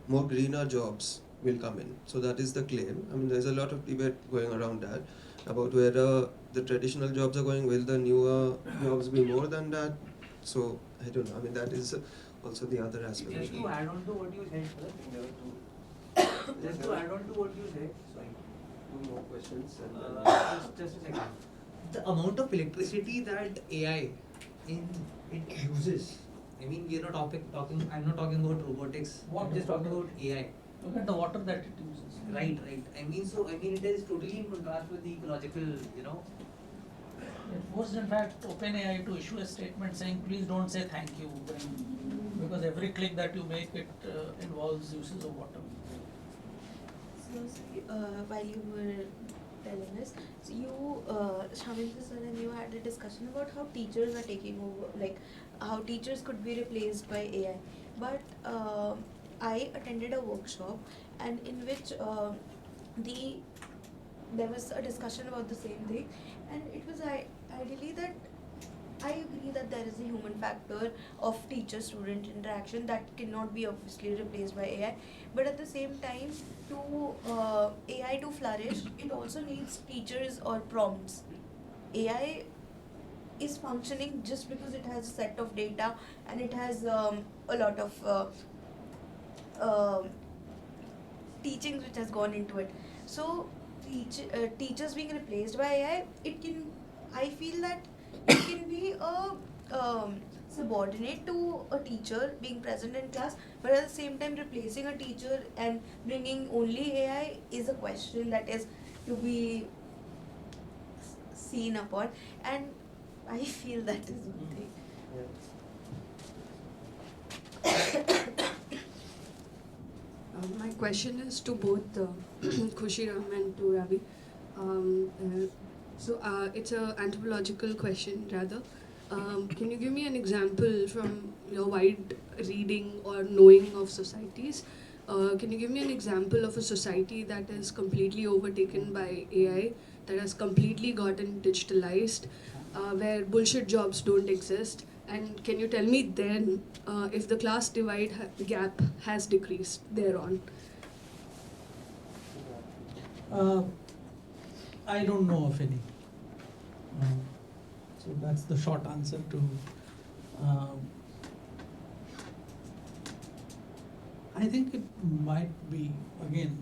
more greener jobs will come in. So that is the claim. There's a lot of debate going around that, about whether the traditional jobs are going, will the newer jobs be more than that? So I don't know. That is also the other aspect. Just to add on to what you said, sir. Just to add on to what you said, sorry. 2 more questions. And Just a second. The amount of electricity that AI it uses. We are not talking. I'm not talking about robotics. I'm just talking about AI. Look at the water that it uses. Right. It is totally in contrast with the ecological, It forced, in fact, OpenAI to issue a statement saying, please don't say thank you, because every click that you make, it involves uses of water. So, while you were telling us, so you, Shamil sir, and you had a discussion about how teachers are taking over, like how teachers could be replaced by AI. But I attended a workshop, and in which there was a discussion about the same thing, and it was ideally that I agree that there is a human factor of teacher-student interaction that cannot be obviously replaced by AI. But at the same time, to AI to flourish, it also needs teachers or prompts. AI is functioning just because it has a set of data and it has a lot of um teachings which has gone into it. So teachers being replaced by AI, it can, I feel that it can be a subordinate to a teacher being present in class, but at the same time replacing a teacher and bringing only AI is a question that is to be seen upon, and I feel that is one thing. My question is to both Khushiram and to Ravi. It's an anthropological question rather. Can you give me an example from your wide reading or knowing of societies? Can you give me an example of a society that is completely overtaken by AI, that has completely gotten digitalized, where bullshit jobs don't exist? And can you tell me then if the class divide gap has decreased thereon? I don't know of any. So that's the short answer to. I think it might be, again,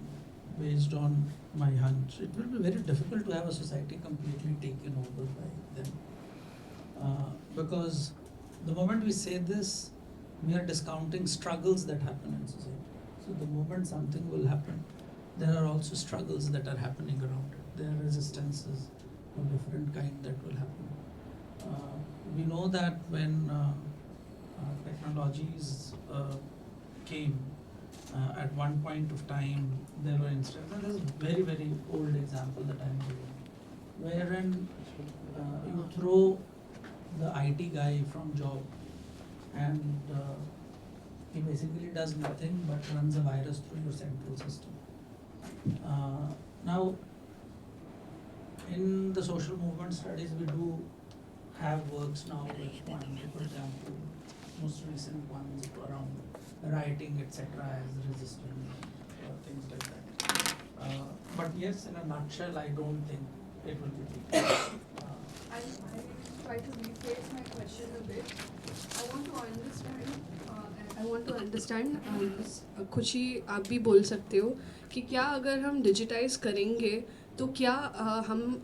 based on my hunch, it will be very difficult to have a society completely taken over by them. Because the moment we say this, we are discounting struggles that happen in society. So the moment something will happen, there are also struggles that are happening around it. There are resistances of different kind that will happen. We know that when technologies came, at one point of time, there were instances, and this is a very, very old example that I'm giving, wherein you throw the IT guy from job and he basically does nothing but runs a virus through your central system. Now, in the social movement studies, we do have works now with one, for example, most recent ones around writing, etc., as resistance, things like that. But yes, in a nutshell, I don't think it will be. I try to rephrase my question a bit. I want to understand. खुशी आप भी बोल सकते हो कि क्या अगर हम डिजिटाइज करेंगे तो क्या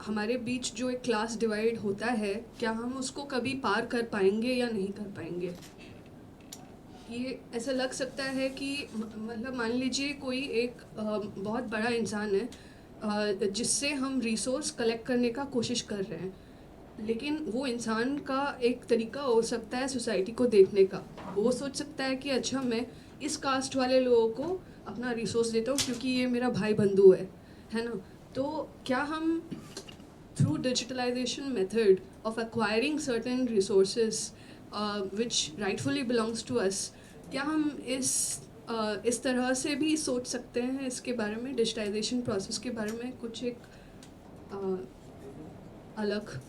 हमारे बीच जो एक क्लास डिवाइड होता है, क्या हम उसको कभी पार कर पाएंगे या नहीं कर पाएंगे? ये ऐसा लग सकता है कि मतलब मान लीजिए कोई एक बहुत बड़ा इंसान है जिससे हम रिसोर्स कलेक्ट करने का कोशिश कर रहे हैं, लेकिन वो इंसान का एक तरीका हो सकता है सोसाइटी को देखने का. वो सोच सकता है कि अच्छा मैं इस कास्ट वाले लोगों को अपना रिसोर्स देता हूँ क्योंकि ये मेरा भाई बंधु है ना. तो क्या हम through digitalisation method of acquiring certain resources which rightfully belongs to us, क्या हम इस तरह से भी सोच सकते हैं इसके बारे में, डिजिटाइजेशन प्रोसेस के बारे में कुछ एक अलग?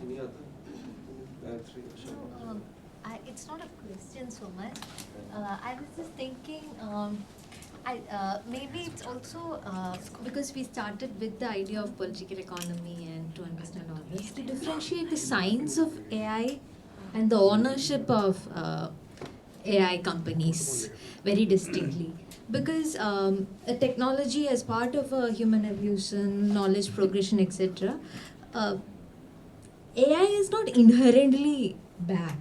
Any other? It's not a question so much. I was just thinking, maybe it's also because we started with the idea of political economy and to understand all this, to differentiate the science of AI and the ownership of AI companies very distinctly. Because a technology as part of a human evolution, knowledge progression, etc., AI is not inherently bad.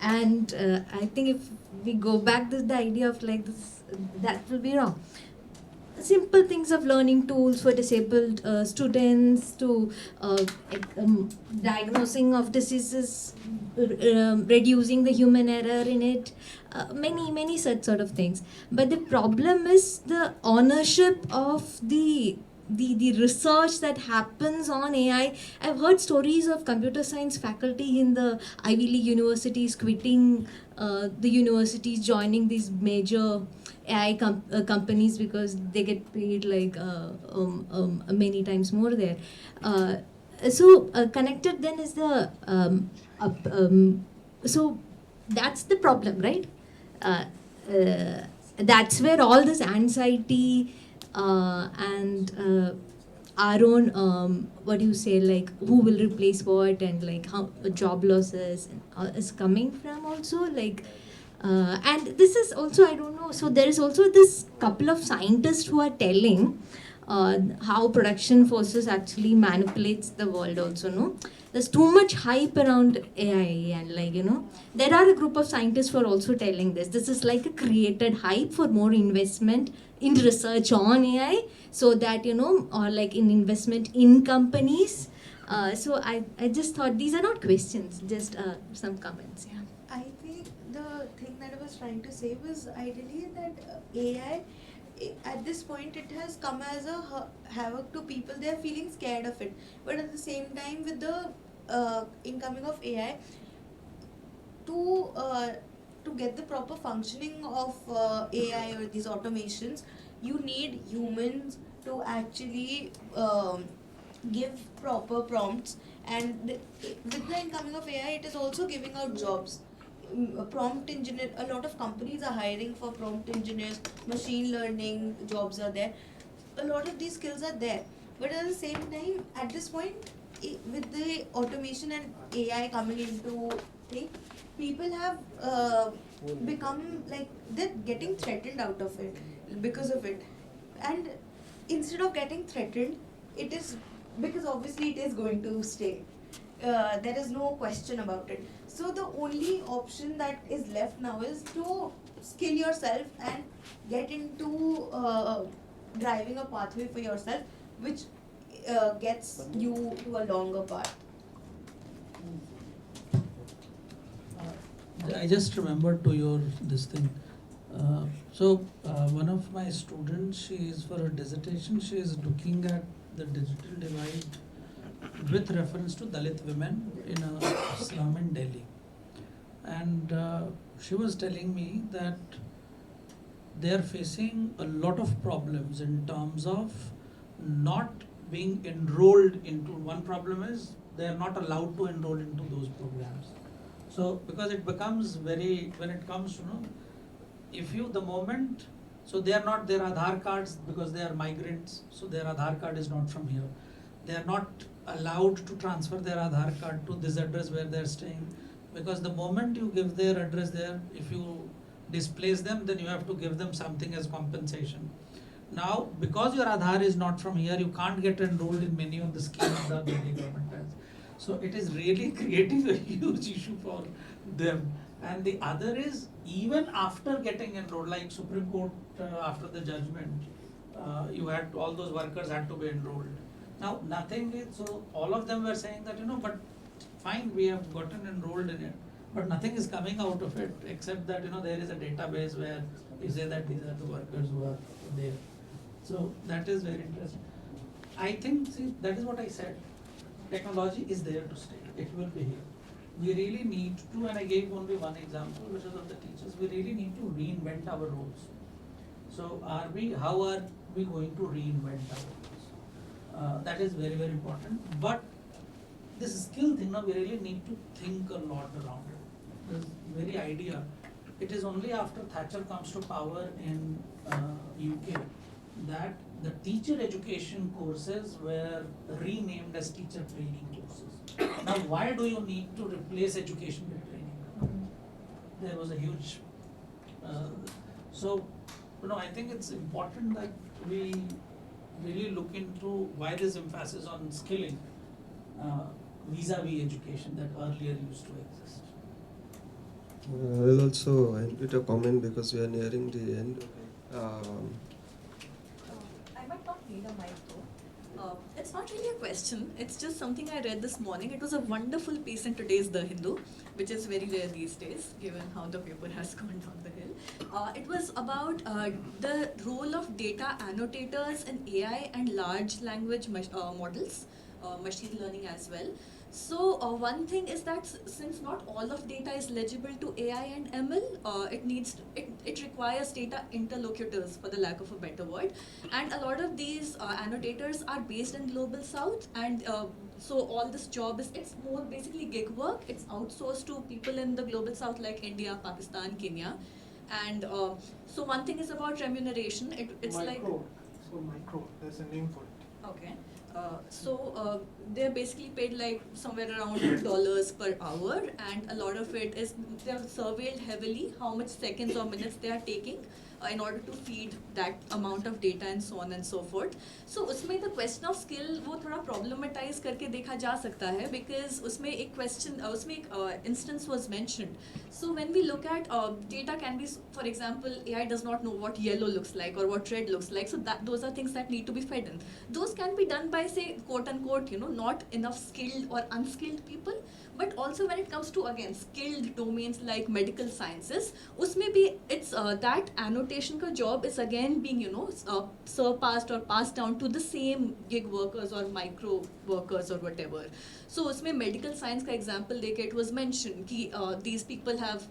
And I think if we go back to the idea of like this, that will be wrong. Simple things of learning tools for disabled students, to diagnosing of diseases, reducing the human error in it, many such sort of things. But the problem is the ownership of the research that happens on AI. I've heard stories of computer science faculty in the Ivy League universities quitting the universities, joining these major AI companies because they get paid like many times more there. Connected then is the so that's the problem, right? Uh, that's where all this anxiety and our own what do you say, like who will replace what, and like how job losses is coming from also, like and this is also, I don't know, so there is also this couple of scientists who are telling how production forces actually manipulates the world also, no? There's too much hype around AI, and like, you know, there are a group of scientists who are also telling this is like a created hype for more investment in research on AI, so that, you know, or like in investment in companies. I just thought these are not questions, just some comments. Yeah. I think the thing that I was trying to say was ideally that AI, at this point, it has come as a havoc to people. They are feeling scared of it. But at the same time, with the incoming of AI, to uh, to get the proper functioning of AI or these automations, you need humans to actually give proper prompts. And with the incoming of AI, it is also giving out jobs. A prompt engineer, a lot of companies are hiring for prompt engineers, machine learning jobs are there. A lot of these skills are there. But at the same time, at this point, with the automation and AI coming into thing, people have become like they're getting threatened out of it because of it. And instead of getting threatened, it is because obviously it is going to stay. There is no question about it. So the only option that is left now is to skill yourself and get into driving a pathway for yourself, which gets you to a longer path. I just remembered to your this thing. One of my students, she is for her dissertation, she is looking at the digital divide with reference to Dalit women in a slum in Delhi. And she was telling me that they are facing a lot of problems in terms of not being enrolled into. One problem is they are not allowed to enroll into those programs. So because it becomes very, when it comes to, you know, if you the moment, so they are not their Aadhaar cards, because they are migrants, so their Aadhaar card is not from here. They are not allowed to transfer their Aadhaar card to this address where they are staying, because the moment you give their address there, if you displace them, then you have to give them something as compensation. Now, because your Aadhaar is not from here, you can't get enrolled in many of the schemes that the government has. So it is really creating a huge issue for them. And the other is, even after getting enrolled, like Supreme Court after the judgment, you had all those workers had to be enrolled. Now nothing is, so all of them were saying that, you know, but fine, we have gotten enrolled in it, but nothing is coming out of it except that, you know, there is a database where you say that these are the workers who are there. So that is very interesting. I think, see, that is what I said. Technology is there to stay. It will be here. We really need to, and I gave only one example, which is of the teachers, we really need to reinvent our roles. So how are we going to reinvent our roles? That is very, very important. But this skill thing, now we really need to think a lot around it. This very idea, it is only after Thatcher comes to power in UK that the teacher education courses were renamed as teacher training courses. Now, why do you need to replace education with training? There was a huge, so, you know, I think it's important that we really look into why this emphasis on skilling vis-a-vis education that earlier used to exist. I will also end with a comment because we are nearing the end. I might not need a mic though. It's not really a question, it's just something I read this morning. It was a wonderful piece in today's The Hindu, which is very rare these days, given how the paper has gone down the hill. It was about the role of data annotators in AI and large language models, machine learning as well. So one thing is that since not all of data is legible to AI and ML, it requires data interlocutors, for the lack of a better word, and a lot of these annotators are based in global south, and so all this job it's more basically gig work. It's outsourced to people in the global south like India, Pakistan, Kenya, and so one thing is about remuneration. It's like micro. There's a name for it. okay. They're basically paid like somewhere around dollars per hour, and a lot of it is they're surveilled heavily how much seconds or minutes they are taking in order to feed that amount of data and so on and so forth. So उसमें the question of skill वो थोड़ा problematize करके देखा जा सकता है, because उसमें एक question उसमें एक instance was mentioned. So when we look at data can be, for example, AI does not know what yellow looks like or what red looks like, so that those are things that need to be fed in. Those can be done by, say, quote unquote, not enough skilled or unskilled people. But also when it comes to, again, skilled domains like medical sciences, usme bhi it's that annotation ka job is again being surpassed or passed down to the same gig workers or micro workers or whatever. So usme medical science ka example deke it was mentioned ki these people have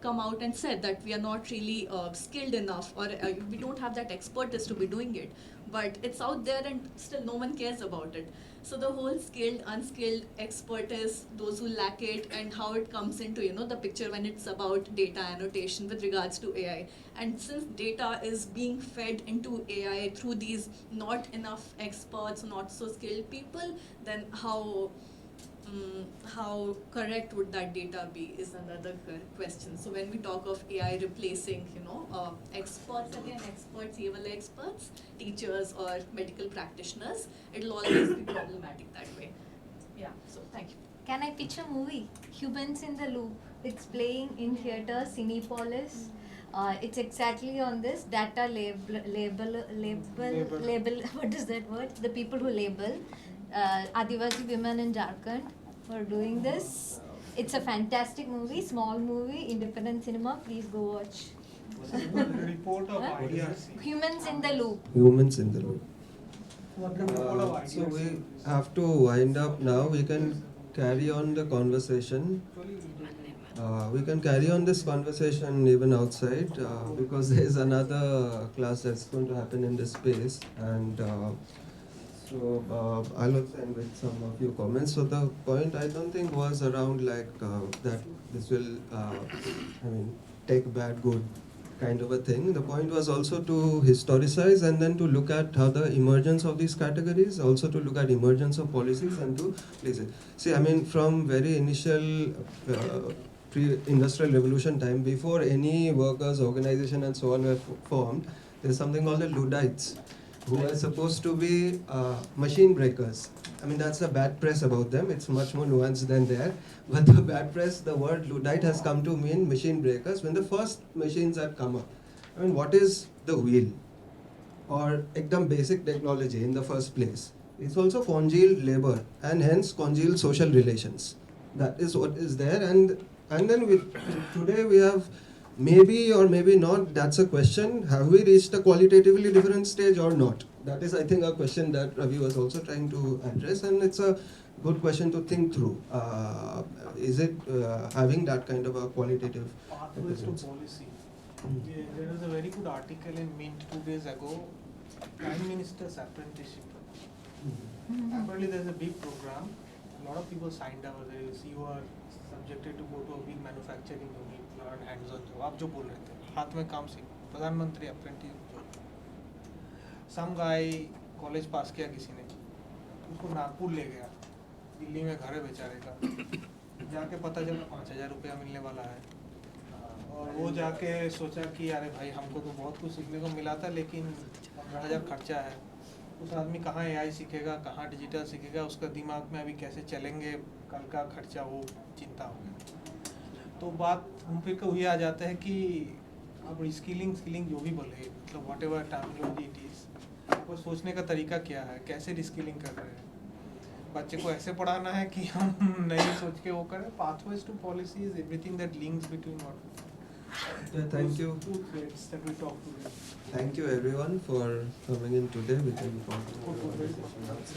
come out and said that we are not really skilled enough, or we don't have that expertise to be doing it, but it's out there and still no one cares about it. So the whole skilled, unskilled expertise, those who lack it, and how it comes into the picture when it's about data annotation with regards to AI. And since data is being fed into AI through these not enough experts, not so skilled people, then how correct would that data be is another question. So when we talk of AI replacing, experts, ye wale experts, teachers or medical practitioners, it'll always be problematic that way. Yeah, so thank you. Can I pitch a movie? Humans in the Loop. It's playing in theater, Cinepolis. It's exactly on this data label. What is that word? The people who label Adivasi women in Jharkhand for doing this. It's a fantastic movie, small movie, independent cinema. Please go watch. Report of IRC. Humans in the Loop. Humans in the Loop. So we have to wind up now. We can carry on the conversation. We can carry on this conversation even outside because there is another class that's going to happen in this space, and so I'll also end with some of your comments. So the point I don't think was around that this will take bad good kind of a thing. The point was also to historicize and then to look at how the emergence of these categories, also to look at emergence of policies and to place it. See, from very initial pre-industrial revolution time, before any workers' organization and so on were formed, there's something called the Luddites, who are supposed to be machine breakers. That's a bad press about them. It's much more nuanced than that. But the bad press, the word Luddite has come to mean machine breakers when the first machines had come up. What is the wheel? Or ekdam basic technology in the first place? It's also congealed labor and hence congealed social relations. That is what is there. And then today we have, maybe or maybe not, that's a question. Have we reached a qualitatively different stage or not? That is, I think, a question that Ravi was also trying to address, and it's a good question to think through. Is it having that kind of a qualitative pathways to policy? There was a very good article in Mint 2 days ago, Prime Minister's apprenticeship. Apparently there's a big program, a lot of people signed up. You are subjected to go to a big manufacturing unit, learn hands-on job. आप जो बोल रहे थे, हाथ में काम सीखो, प्रधानमंत्री apprentice. Some guy college pass किया किसी ने, उसको नागपुर ले गया, दिल्ली में घर है बेचारे का, जाके पता चला 5,000 रुपया मिलने वाला है, और वो जाके सोचा कि अरे भाई हमको तो बहुत कुछ सीखने को मिला था लेकिन 15,000 खर्चा है। उस आदमी कहाँ AI सीखेगा, कहाँ डिजिटल सीखेगा, उसका दिमाग में अभी कैसे चलेंगे, कल का खर्चा, वो चिंता हो गया। तो बात हम फिर वही आ जाता है कि अब रिस्किलिंग जो भी बोले, मतलब what ever terminology it is, आपको सोचने का तरीका क्या है, कैसे रिस्किलिंग कर रहे हैं। बच्चे को ऐसे पढ़ाना है कि हम नहीं सोच के वो करें। Pathways to policies, everything that links between what. Thank you. That we talked today. Thank you everyone for coming in today. We can continue the conversation outside.